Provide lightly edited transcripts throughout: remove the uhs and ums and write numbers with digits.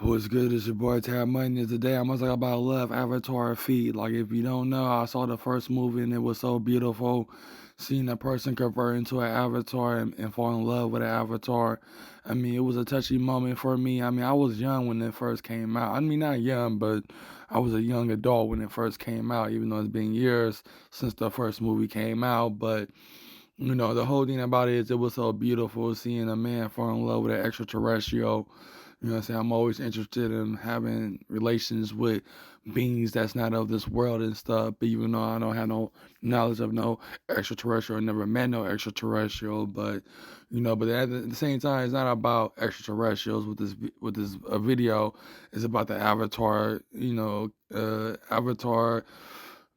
What's good? It's your boy Tab Money. Today I'm gonna talk about Love Avatar Feed. Like if you don't know, I saw the first movie and it was so beautiful. Seeing a person convert into an avatar and fall in love with an avatar. I mean, it was a touchy moment for me. I mean, I was young when it first came out. I mean, not young, but I was a young adult when it first came out, even though it's been years since the first movie came out. But the whole thing about it is it was so beautiful seeing a man fall in love with an extraterrestrial. You know what I'm saying? I'm always interested in having relations with beings that's not of this world and stuff. But even though I don't have no knowledge of no extraterrestrial, never met no extraterrestrial, but at the same time, it's not about extraterrestrials with this video. It's about the Avatar. Avatar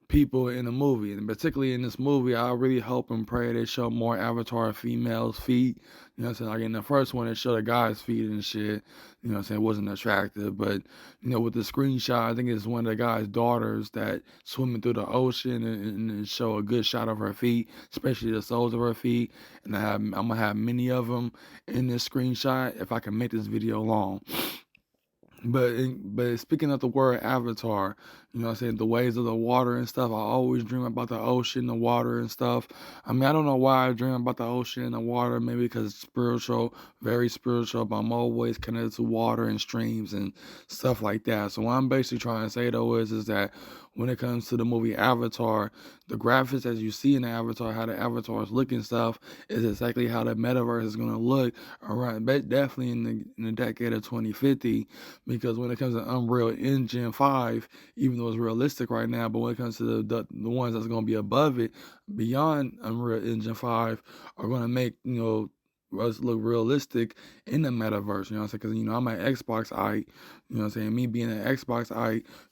people in the movie. And particularly in this movie, I really hope and pray they show more Avatar females' feet. You know what I'm saying? Like in the first one, it showed a guy's feet and shit. You know what I'm saying? It wasn't attractive. But, with the screenshot, I think it's one of the guy's daughters that swimming through the ocean and show a good shot of her feet, especially the soles of her feet. And I'm going to have many of them in this screenshot if I can make this video long. But speaking of the word avatar, you know what I'm saying, the ways of the water and stuff, I always dream about the ocean, the water and stuff. I mean, I don't know why I dream about the ocean and the water, maybe because it's spiritual, very spiritual, but I'm always connected to water and streams and stuff like that. So what I'm basically trying to say though is that when it comes to the movie Avatar, the graphics as you see in the Avatar, how the avatars look and stuff, is exactly how the metaverse is gonna look around, definitely in the decade of 2050. Because when it comes to Unreal Engine 5, even though it's realistic right now, but when it comes to the ones that's going to be above it, beyond Unreal Engine 5, are going to make, us look realistic in the metaverse, you know what I'm saying? Because, I'm an Xbox you know what I'm saying? Me being an Xbox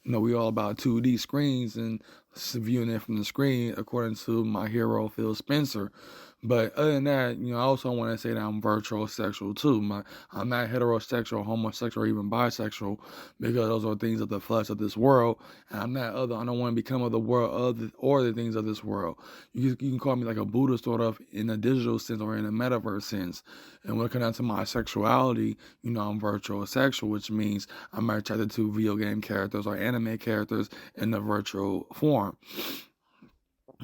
we all about 2D screens and viewing it from the screen, according to my hero, Phil Spencer. But other than that, I also want to say that I'm virtual sexual too. I'm not heterosexual, homosexual, or even bisexual, because those are things of the flesh of this world. And I'm not other. I don't want to become of the world or the things of this world. You can call me like a Buddha, sort of, in a digital sense or in a metaverse sense. And when it comes down to my sexuality, I'm virtual sexual, which means I'm attracted to video game characters or anime characters in the virtual form.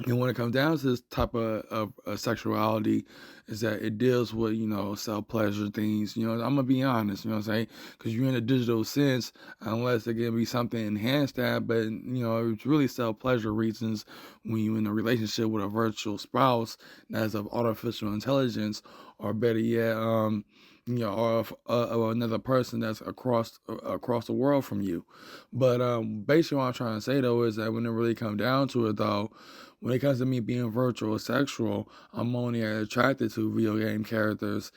And when it comes down to this type of sexuality, is that it deals with, self pleasure things. I'm going to be honest, you know what I'm saying? Because you're in a digital sense, unless there can be something enhanced that, but, it's really self pleasure reasons when you're in a relationship with a virtual spouse that's of artificial intelligence, or better yet, or another person that's across the world from you. But basically, what I'm trying to say though is that when it really comes down to it, though, when it comes to me being virtual sexual, I'm only attracted to video game characters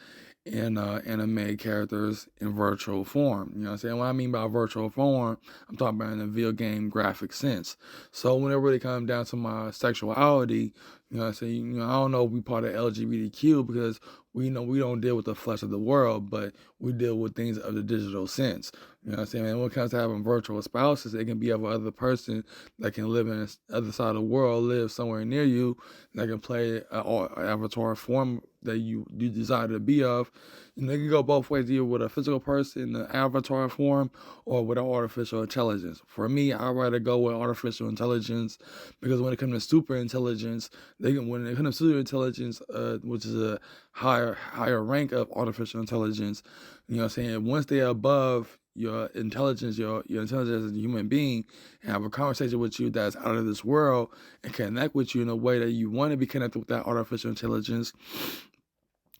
and anime characters in virtual form. You know what I'm saying? What I mean by virtual form, I'm talking about in a video game graphic sense. So when it really comes down to my sexuality, you know what I'm saying? I don't know if we part of LGBTQ because we know we don't deal with the flesh of the world, but we deal with things of the digital sense. You know what I'm saying? And when it comes to having virtual spouses, it can be of another person that can live in the other side of the world, live somewhere near you, that can play an avatar form that you desire to be of. And they can go both ways, either with a physical person in the avatar form or with an artificial intelligence. For me, I'd rather go with artificial intelligence because when it comes to super intelligence, when it comes to super intelligence, which is a higher rank of artificial intelligence, you know what I'm saying? Once they're above your intelligence, your intelligence as a human being, and have a conversation with you that's out of this world and connect with you in a way that you want to be connected with that artificial intelligence.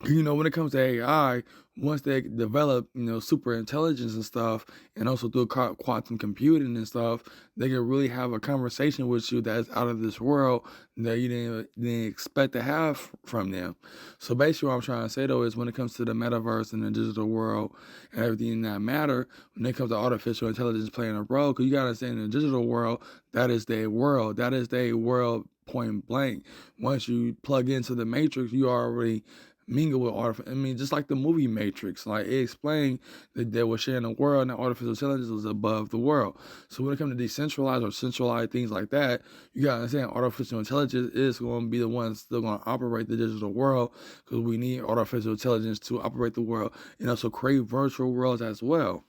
When it comes to AI, once they develop, super intelligence and stuff, and also through quantum computing and stuff, they can really have a conversation with you that's out of this world that you didn't expect to have from them. So basically, what I'm trying to say though is when it comes to the metaverse and the digital world and everything that matter, when it comes to artificial intelligence playing a role, because you gotta understand in the digital world, that is their world. That is their world point blank. Once you plug into the matrix, you already mingle with artificial. I mean, just like the movie Matrix, like it explained that they were sharing a world and that artificial intelligence was above the world. So when it comes to decentralized or centralized things like that, you gotta understand artificial intelligence is going to be the one that's still going to operate the digital world because we need artificial intelligence to operate the world and also create virtual worlds as well.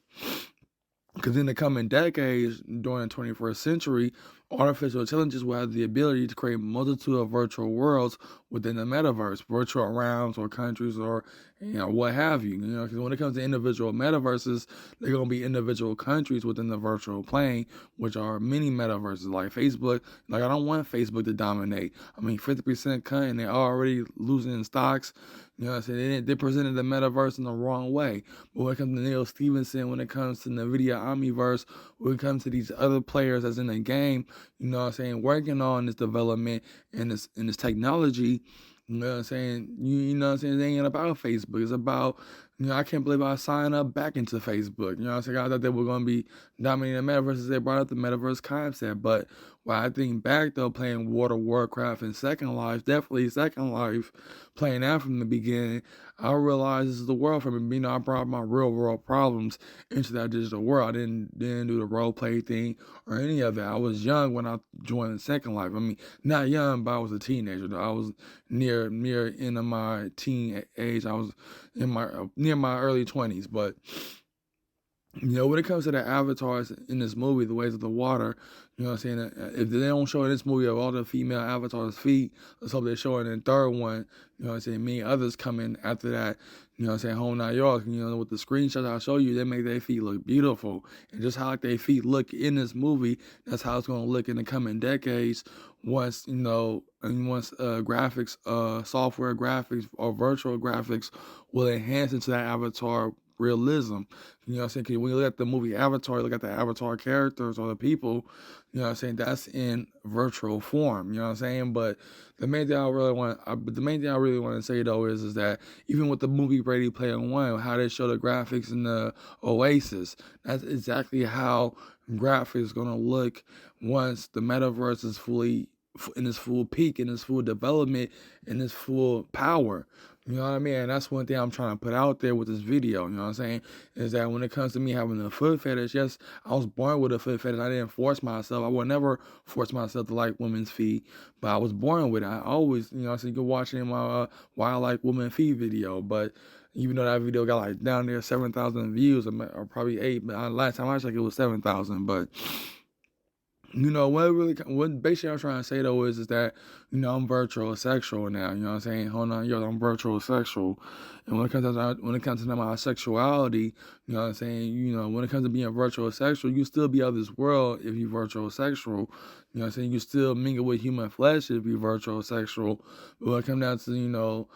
Because in the coming decades, during the 21st century, artificial intelligence will have the ability to create a multitude of virtual worlds within the metaverse, virtual realms or countries or what have you. Because when it comes to individual metaverses, they're gonna be individual countries within the virtual plane, which are many metaverses like Facebook. Like I don't want Facebook to dominate. I mean, 50% cut, and they're already losing in stocks. You know what I'm saying? They presented the metaverse in the wrong way. But when it comes to Neil Stevenson, when it comes to NVIDIA Omniverse, when it comes to these other players that's in the game, you know what I'm saying, working on this development and this technology, you know what I'm saying? You know what I'm saying? It ain't about Facebook. It's about, I can't believe I signed up back into Facebook. You know what I'm saying? I thought they were going to be dominating the metaverse as they brought up the metaverse concept. But when I think back, though, playing World of Warcraft and Second Life, definitely Second Life, playing that from the beginning, I realized this is the world for me. I brought my real world problems into that digital world. I didn't do the role play thing or any of that. I was young when I joined Second Life. I mean, not young, but I was a teenager. Though. I was near end of my teen age. I was in my near my early 20s, but when it comes to the avatars in this movie, The Ways of the Water, you know what I'm saying? If they don't show in this movie of all the female avatars' feet, let's hope they show it in the third one. You know what I'm saying? Me and others come in after that, you know what I'm saying? Whole Nine Yards. With the screenshots I'll show you, they make their feet look beautiful. And just how their feet look in this movie, that's how it's going to look in the coming decades once, graphics, software graphics or virtual graphics will enhance into that avatar realism. You know what I'm saying? 'Cause when you look at the movie Avatar, you look at the Avatar characters or the people, you know what I'm saying? That's in virtual form. You know what I'm saying? But the main thing I really want to say though is that even with the movie Ready Player One, how they show the graphics in the Oasis, that's exactly how graphics is gonna look once the metaverse is fully in its full peak, in its full development, in its full power. You know what I mean? And that's one thing I'm trying to put out there with this video, you know what I'm saying? Is that when it comes to me having a foot fetish, yes, I was born with a foot fetish. I didn't force myself. I would never force myself to like women's feet, but I was born with it. I always, so you can watch it in my Why I Like Women Feet video, but even though that video got like down there 7,000 views, or probably 8, but last time I checked it was 7,000, but what basically I'm trying to say though is that, I'm virtual sexual now, you know what I'm saying? Hold on, I'm virtual sexual. And when it comes to my sexuality, you know what I'm saying? When it comes to being virtual sexual, you still be of this world if you virtual sexual. You know what I'm saying? You still mingle with human flesh if you virtual sexual. But when it comes down to,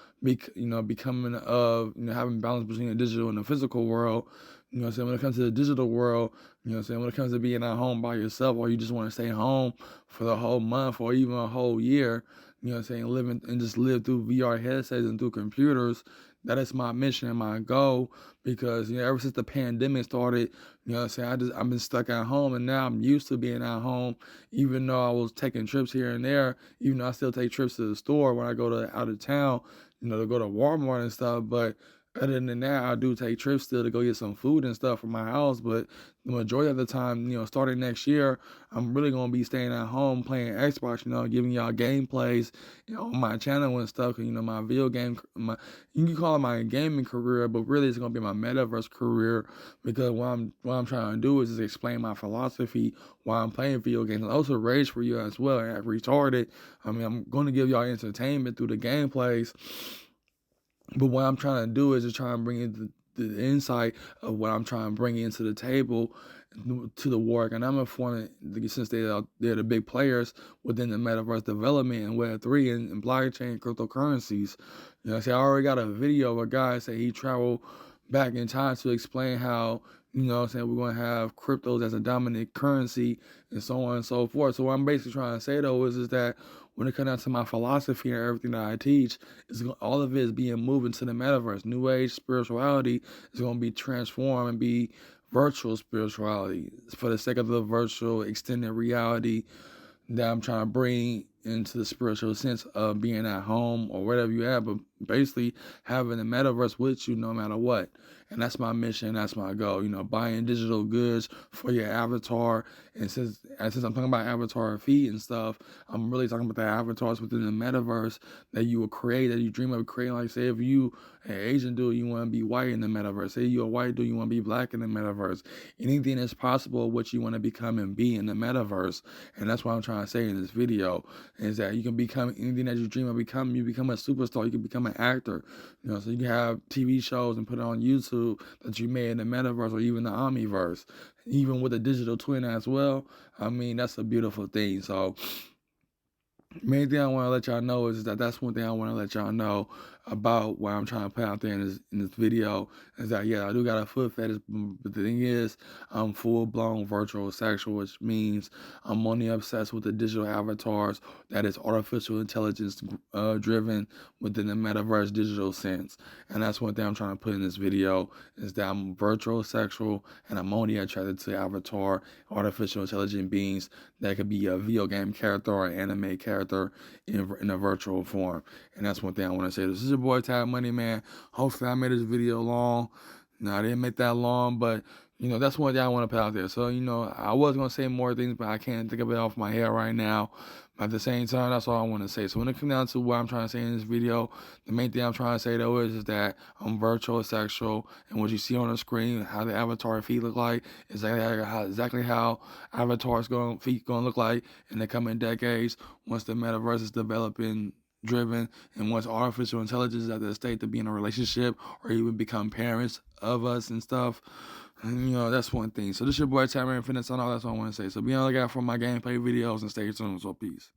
becoming having balance between the digital and the physical world, you know what I'm saying? When it comes to the digital world, you know what I'm saying? When it comes to being at home by yourself, or you just want to stay home for the whole month or even a whole year, you know what I'm saying? Living and just live through VR headsets and through computers. That is my mission and my goal, because, ever since the pandemic started, you know what I'm saying? I've been stuck at home, and now I'm used to being at home, even though I was taking trips here and there, even though I still take trips to the store when I go to out of town, to go to Walmart and stuff. But other than that, I do take trips still to go get some food and stuff from my house. But the majority of the time, starting next year, I'm really going to be staying at home playing Xbox, giving y'all gameplays, on my channel and stuff. Cause, my video game, you can call it my gaming career, but really it's going to be my metaverse career, because what I'm trying to do is just explain my philosophy while I'm playing video games. And also rage for you as well. And retarded. I mean, I'm going to give y'all entertainment through the gameplays. But what I'm trying to do is just try and bring in the insight of what I'm trying to bring into the table to the work. And I'm informing, since they're the big players within the metaverse development and Web3 and blockchain cryptocurrencies. I already got a video of a guy say he traveled back in time to explain how, we're going to have cryptos as a dominant currency and so on and so forth. So what I'm basically trying to say, though, is that when it comes down to my philosophy and everything that I teach, all of it is being moved into the metaverse. New age spirituality is going to be transformed and be virtual spirituality for the sake of the virtual extended reality that I'm trying to bring into the spiritual sense of being at home or wherever you at, but basically having the metaverse with you no matter what. And that's my mission. That's my goal. Buying digital goods for your avatar. And since I'm talking about avatar feet and stuff, I'm really talking about the avatars within the metaverse that you will create, that you dream of creating. Like, say, if you an Asian dude, you want to be white in the metaverse. Say you're a white dude, you want to be black in the metaverse. Anything is possible what you want to become and be in the metaverse. And that's what I'm trying to say in this video, is that you can become anything that you dream of becoming. You become a superstar. You can become an actor. So you can have TV shows and put it on YouTube that you made in the metaverse or even the Omniverse, even with a digital twin as well. I mean, that's a beautiful thing. So main thing I want to let y'all know is that that's one thing I want to let y'all know about what I'm trying to put out there in this video, is that, yeah, I do got a foot fetish, but the thing is, I'm full-blown virtual sexual, which means I'm only obsessed with the digital avatars that is artificial intelligence driven within the metaverse digital sense. And that's one thing I'm trying to put in this video, is that I'm virtual sexual and I'm only attracted to avatar artificial intelligent beings that could be a video game character or an anime character in a virtual form. And that's one thing I want to say. This is your boy Tab Money, man. Hopefully I made this video long. No, I didn't make that long, but that's one thing I want to put out there. So, I was gonna say more things, but I can't think of it off my head right now. But at the same time, that's all I want to say. So when it comes down to what I'm trying to say in this video, the main thing I'm trying to say though is that I'm virtual sexual, and what you see on the screen, how the avatar feet look like, exactly how avatars feet gonna look like in the coming decades once the metaverse is developing driven, and once artificial intelligence is at the state to be in a relationship or even become parents of us and stuff. And, that's one thing. So this is your boy Tamarind Fitness on all. That's what I want to say. So be on the lookout for my gameplay videos and stay tuned. So peace.